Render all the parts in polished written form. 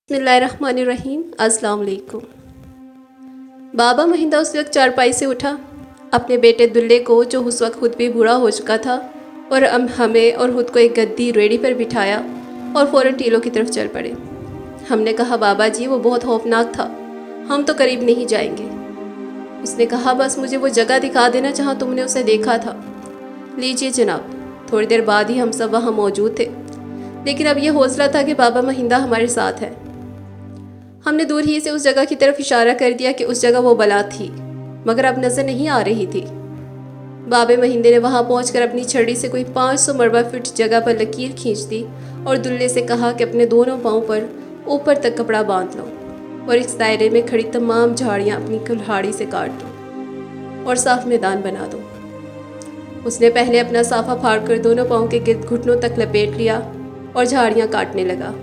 बिस्मिल्लाहिर्रहमानिर्रहीम। अस्सलाम वालेकुम। बाबा महिंदा उस वक्त चारपाई से उठा, अपने बेटे दुल्ले को, जो उस वक्त खुद भी बूढ़ा हो चुका था, और हमें और खुद को एक गद्दी रेडी पर बिठाया और फ़ौरन टीलों की तरफ चल पड़े। हमने कहा, बाबा जी वो बहुत खौफनाक था, हम तो करीब नहीं जाएंगे। उसने कहा, बस मुझे वो जगह दिखा देना जहाँ तुमने उसे देखा था। लीजिए जनाब। थोड़ी देर बाद ही हम सब वहाँ मौजूद थे, लेकिन अब यह हौसला था कि बाबा महिंदा हमारे साथ है। हमने दूर ही से उस जगह की तरफ इशारा कर दिया कि उस जगह वो बला थी, मगर अब नजर नहीं आ रही थी। बाबे महिंदे ने वहां पहुंचकर अपनी छड़ी से कोई 500 मरबा फीट जगह पर लकीर खींच दी और दुल्ले से कहा कि अपने दोनों पांव पर ऊपर तक कपड़ा बांध लो और इस दायरे में खड़ी तमाम झाड़ियां अपनी कुल्हाड़ी से काट दो और साफ मैदान बना दो। उसने पहले अपना साफा फाड़कर दोनों पांव के गिर्द घुटनों तक लपेट लिया और झाड़ियां काटने लगा।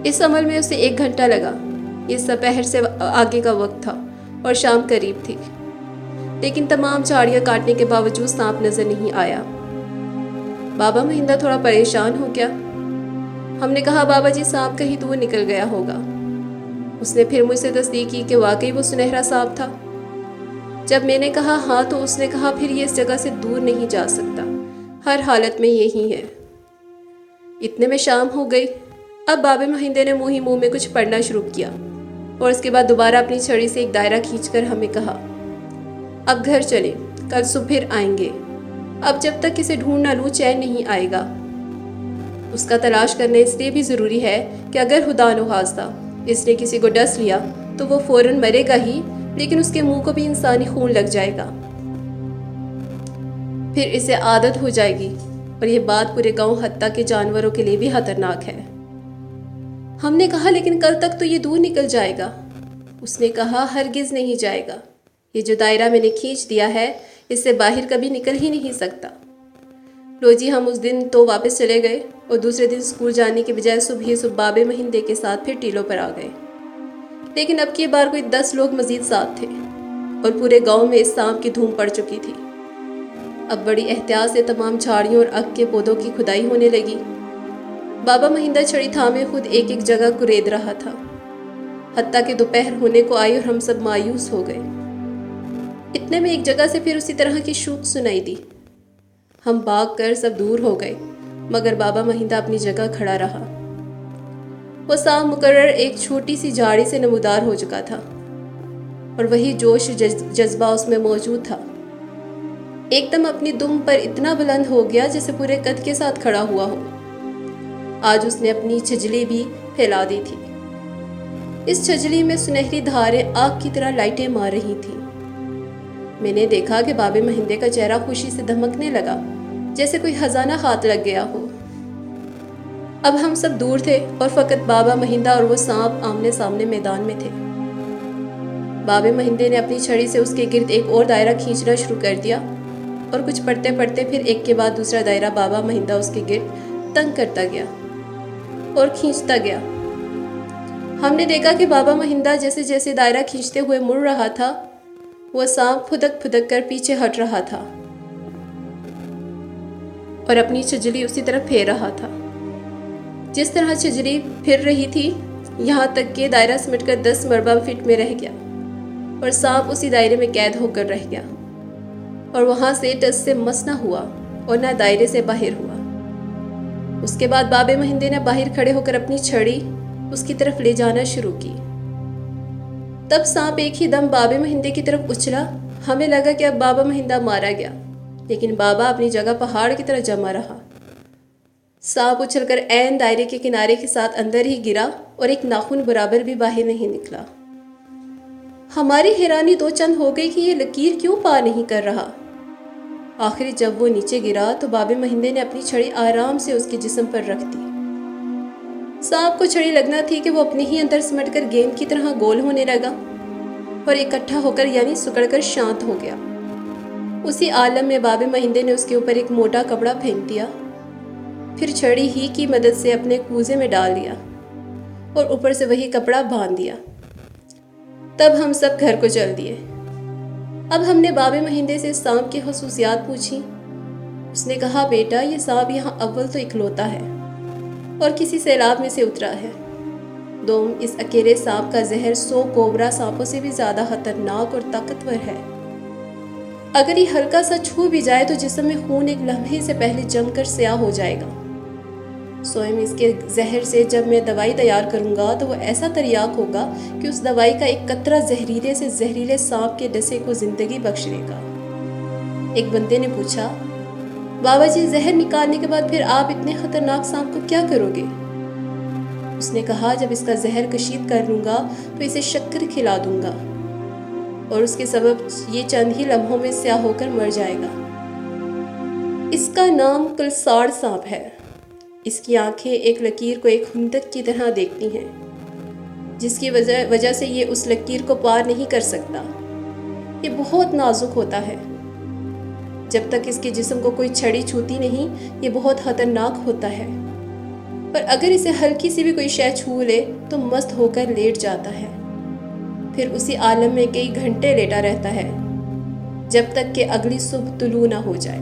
इस अमल में उसे 1 घंटा लगा। ये दोपहर से आगे का वक्त था और शाम करीब थी, लेकिन तमाम झाड़ियां काटने के बावजूद सांप नजर नहीं आया। बाबा महिंदा थोड़ा परेशान हो गया। हमने कहा, बाबा जी सांप कहीं दूर निकल गया होगा। उसने फिर मुझसे तस्दीक की कि वाकई वो सुनहरा सांप था। जब मैंने कहा हाँ, तो उसने कहा, फिर ये इस जगह से दूर नहीं जा सकता, हर हालत में यही है। इतने में शाम हो गई। अब बाबे महिंदे ने मुंह ही मुंह में कुछ पढ़ना शुरू किया और उसके बाद दोबारा अपनी छड़ी से एक दायरा खींचकर हमें कहा, अब घर चलें, कल सुबह फिर आएंगे। अब जब तक इसे ढूंढ ना लूं चैन नहीं आएगा। उसका तलाश करना इसलिए भी ज़रूरी है कि अगर खुदा न खास्ता इसने किसी को डस लिया तो वो फ़ौरन मरेगा ही, लेकिन उसके मुंह को भी इंसानी खून लग जाएगा। फिर इसे आदत हो जाएगी और यह बात पूरे गाँव हत्ता के जानवरों के लिए भी खतरनाक है। हमने कहा, लेकिन कल तक तो ये दूर निकल जाएगा। उसने कहा, हरगिज़ नहीं जाएगा। ये जो दायरा मैंने खींच दिया है, इससे बाहर कभी निकल ही नहीं सकता। लो जी, हम उस दिन तो वापस चले गए और दूसरे दिन स्कूल जाने के बजाय सुबह ही सुबह बाबे महिंदे के साथ फिर टीलों पर आ गए। लेकिन अब की बार कोई 10 लोग मजीद साथ थे और पूरे गाँव में इस सांप की धूम पड़ चुकी थी। अब बड़ी एहतियात से तमाम झाड़ियों और अग के पौधों की खुदाई होने लगी। बाबा महिंदा छड़ी थामे खुद एक एक जगह कुरेद रहा था। हत्ता के दोपहर होने को आई और हम सब मायूस हो गए। इतने में एक जगह से फिर उसी तरह की शूट सुनाई दी। हम भाग कर सब दूर हो गए, मगर बाबा महिंदा अपनी जगह खड़ा रहा। वो सांप मुकर्रर एक छोटी सी झाड़ी से नमूदार हो चुका था और वही जोश जज्बा उसमें मौजूद था। एकदम अपनी दुम पर इतना बुलंद हो गया जैसे पूरे कद के साथ खड़ा हुआ हो। आज उसने अपनी छजली भी फैला दी थी। इस छजली में सुनहरी धारें आग की तरह लाइटें मार रही थीं। मैंने देखा कि बाबे महिंदे का चेहरा खुशी से धमकने लगा, जैसे कोई खजाना हाथ लग गया हो। अब हम सब दूर थे और फकत बाबा महिंदा और वो सांप आमने सामने मैदान में थे। बाबे महिंदे ने अपनी छड़ी से उसके गिर्द एक और दायरा खींचना शुरू कर दिया और कुछ पढ़ते पढ़ते फिर एक के बाद दूसरा दायरा बाबा महिंदा उसके गिर्द तंग करता गया और खींचता गया। हमने देखा कि बाबा महिंदा जैसे जैसे दायरा खींचते हुए मुड़ रहा था, वो सांप फुदक फुदक कर पीछे हट रहा था और अपनी छजली उसी तरफ फेर रहा था। जिस तरह छजली फिर रही थी, यहाँ तक कि दायरा सिमटकर 10 मरबा फीट में रह गया और सांप उसी दायरे में कैद होकर रह गया और वहां से टस से मस न हुआ और न दायरे से बाहर हुआ। उसके बाद बाबे महिंदे ने बाहर खड़े होकर अपनी छड़ी उसकी तरफ ले जाना शुरू की। तब सांप एक ही दम बाबे महिंदे की तरफ उछला। हमें लगा कि अब बाबा महिंदा मारा गया, लेकिन बाबा अपनी जगह पहाड़ की तरह जमा रहा। सांप उछलकर ऐन दायरे के किनारे के साथ अंदर ही गिरा और एक नाखून बराबर भी बाहर नहीं निकला। हमारी हैरानी दो चंद हो गई कि ये लकीर क्यों पार नहीं कर रहा। आखिर जब वो नीचे गिरा तो बाबे महिंदे ने अपनी छड़ी आराम से उसके जिस्म पर रख दी। सांप को छड़ी लगना थी कि वो अपने ही अंदर सिमटकर गेंद की तरह गोल होने लगा और इकट्ठा होकर यानी सुकड़कर शांत हो गया। उसी आलम में बाबे महिंदे ने उसके ऊपर एक मोटा कपड़ा फेंक दिया, फिर छड़ी ही की मदद से अपने कूजे में डाल दिया और ऊपर से वही कपड़ा बांध दिया। तब हम सब घर को चल दिए। अब हमने बाबे महिंदे से सांप की खसूसियात पूछी। उसने कहा, बेटा ये सांप यहाँ अव्वल तो इकलौता है और किसी सैलाब में से उतरा है। دوم، اس اکیلے سانپ کا زہر 100 کوبرا سانپوں سے بھی زیادہ خطرناک اور طاقتور ہے۔ اگر یہ ہلکا سا چھو بھی جائے تو جسم میں خون ایک لمحے سے پہلے جم کر سیاہ ہو جائے گا۔ سوئم، اس کے زہر سے جب میں دوائی تیار کروں گا تو وہ ایسا تریاک ہوگا کہ اس دوائی کا ایک قطرہ زہریلے سے زہریلے سانپ کے ڈسے کو زندگی بخش دے گا۔ ایک بندے نے پوچھا، بابا جی، زہر نکالنے کے بعد پھر آپ اتنے خطرناک سانپ کو کیا کرو گے؟ اس نے کہا، جب اس کا زہر کشید کر لوں گا تو اسے شکر کھلا دوں گا اور اس کے سبب یہ چند ہی لمحوں میں سیاہ ہو کر مر جائے گا۔ اس کا نام کلساڑ سانپ ہے۔ اس کی آنکھیں ایک لکیر کو ایک خندق کی طرح دیکھتی ہیں، جس کی وجہ سے یہ اس لکیر کو پار نہیں کر سکتا۔ یہ بہت نازک ہوتا ہے۔ جب تک اس کے جسم کو کوئی چھڑی چھوتی نہیں، یہ بہت خطرناک ہوتا ہے، پر اگر اسے ہلکی سی بھی کوئی شے چھو لے تو مست ہو کر لیٹ جاتا ہے، پھر اسی عالم میں کئی گھنٹے لیٹا رہتا ہے جب تک کہ اگلی صبح طلوع نہ ہو جائے۔